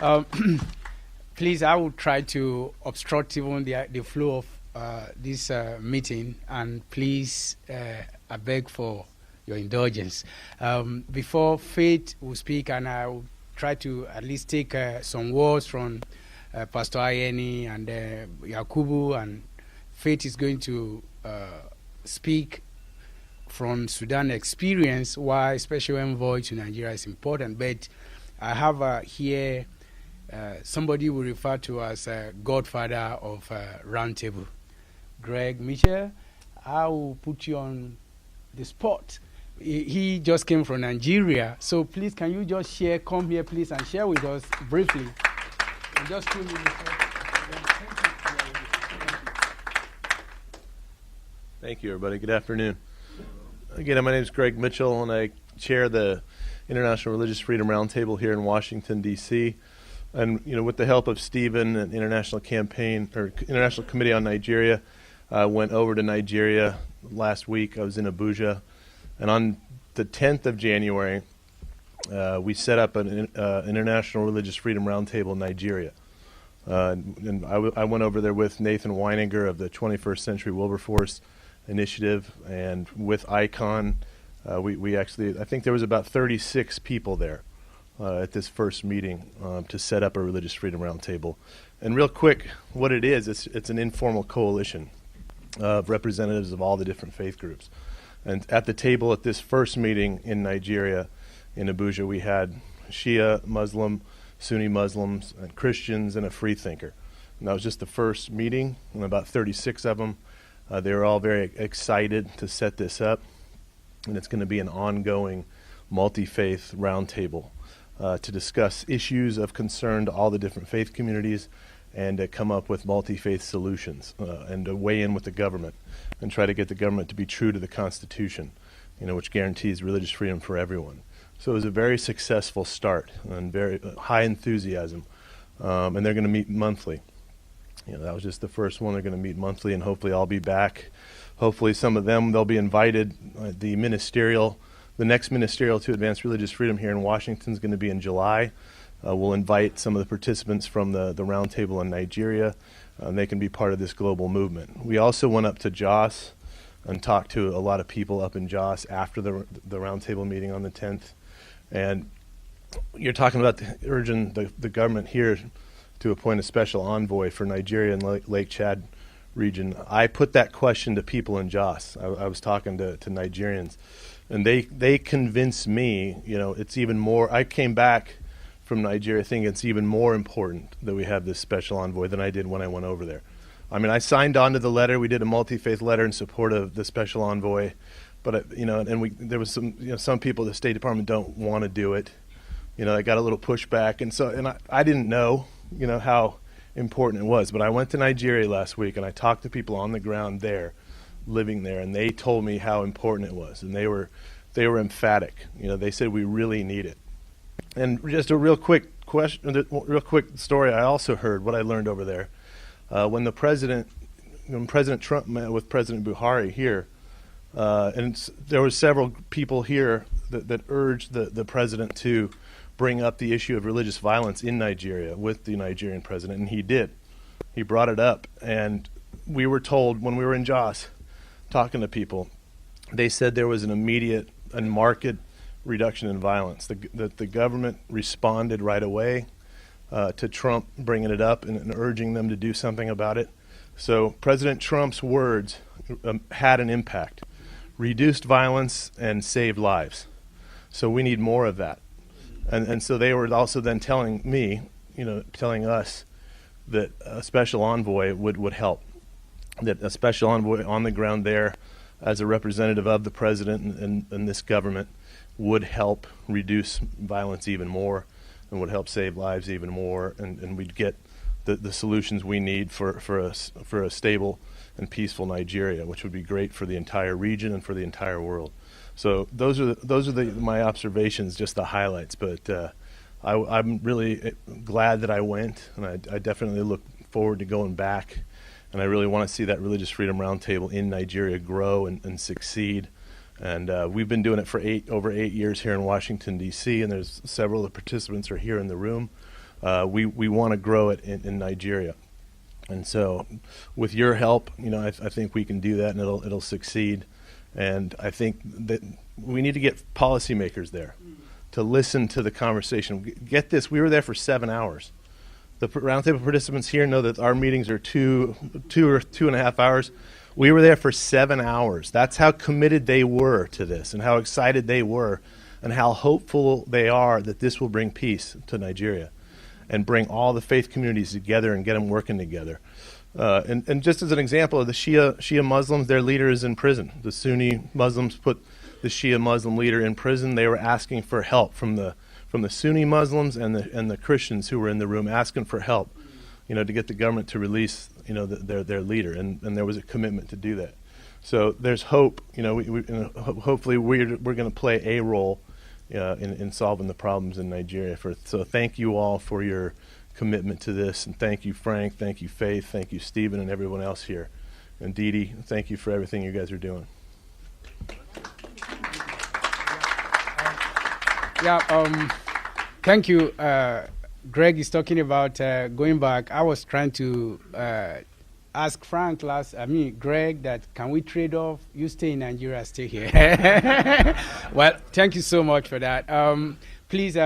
Um, Please, I will try to obstruct even the flow of this meeting, and please, I beg for your indulgence. Before Faith will speak, and I will try to at least take some words from Pastor Ayeni and Yakubu, and Faith is going to speak from Sudan experience why Special Envoy to Nigeria is important. But I have here somebody we refer to as godfather of Roundtable, Greg Mitchell. I will put you on the spot. He just came from Nigeria, so please can you just come here please and share with us briefly. In just 2 minutes. Thank you, everybody. Good afternoon. Again, my name is Greg Mitchell, and I chair the International Religious Freedom Roundtable here in Washington, D.C. And with the help of Stephen and International Committee on Nigeria, I went over to Nigeria last week. I was in Abuja, and on the 10th of January, we set up an International Religious Freedom Roundtable in Nigeria. And I went over there with Nathan Weininger of the 21st Century Wilberforce Initiative, and with ICON. We actually, I think there was about 36 people there at this first meeting to set up a Religious Freedom Roundtable. And real quick, what it is, it's an informal coalition of representatives of all the different faith groups. And at the table at this first meeting in Nigeria, in Abuja, we had Shia, Muslim, Sunni Muslims, and Christians, and a free thinker. And that was just the first meeting, and about 36 of them. They were all very excited to set this up, and it's going to be an ongoing multi-faith roundtable to discuss issues of concern to all the different faith communities and to come up with multi-faith solutions and to weigh in with the government and try to get the government to be true to the Constitution, which guarantees religious freedom for everyone. So it was a very successful start and very high enthusiasm, and they're going to meet monthly. That was just the first one. They're going to meet monthly, and hopefully I'll be back. Hopefully some of them, they'll be invited. The next ministerial to advance religious freedom here in Washington is going to be in July. We'll invite some of the participants from the roundtable in Nigeria, and they can be part of this global movement. We also went up to Jos and talked to a lot of people up in Jos after the roundtable meeting on the 10th. And you're talking about urging the government here to appoint a special envoy for Nigeria and Lake Chad region. I put that question to people in Jos. I was talking to Nigerians, and they convinced me, it's even more. I came back from Nigeria thinking it's even more important that we have this special envoy than I did when I went over there. I mean, I signed on to the letter. We did a multi-faith letter in support of the special envoy, but there was some people at the State Department don't want to do it. I got a little pushback, and I didn't know, how important it was. But I went to Nigeria last week, and I talked to people on the ground there, living there, and they told me how important it was, and they were emphatic. They said we really need it. And just a real quick story. I also heard what I learned over there when President Trump met with President Buhari here, and there were several people here that urged the president to bring up the issue of religious violence in Nigeria with the Nigerian president, and he did. He brought it up, and we were told when we were in Jos talking to people, they said there was an immediate and marked reduction in violence. The government responded right away to Trump bringing it up and urging them to do something about it. So President Trump's words had an impact, reduced violence and saved lives. So we need more of that. And so they were also then telling me, telling us that a special envoy would help, that a special envoy on the ground there as a representative of the president and this government would help reduce violence even more and would help save lives even more, and we'd get the solutions we need for a stable and peaceful Nigeria, which would be great for the entire region and for the entire world. So those are my observations, just the highlights. But I'm really glad that I went, and I definitely look forward to going back. And I really want to see that Religious Freedom Roundtable in Nigeria grow and succeed. And we've been doing it for over 8 years here in Washington, D.C., and there's several of the participants are here in the room. We want to grow it in Nigeria. And so with your help, I think we can do that, and it'll succeed. And I think that we need to get policymakers there to listen to the conversation. Get this, we were there for 7 hours. The roundtable participants here know that our meetings are two or 2.5 hours. We were there for 7 hours. That's how committed they were to this, and how excited they were, and how hopeful they are that this will bring peace to Nigeria and bring all the faith communities together and get them working together. And just as an example of the Shia Muslims, their leader is in prison. The Sunni Muslims put the Shia Muslim leader in prison. They were asking for help from the Sunni Muslims and the Christians who were in the room, asking for help, to get the government to release, their leader, and there was a commitment to do that. So there's hope. Hopefully we're going to play a role in solving the problems in Nigeria. So thank you all for your commitment to this, and thank you, Frank, thank you, Faith, thank you, Stephen, and everyone else here, and Dee Dee, thank you for everything you guys are doing. Thank you. Greg is talking about going back. I was trying to ask Greg, that can we trade off? You stay in Nigeria, I stay here. Well, thank you so much for that. Please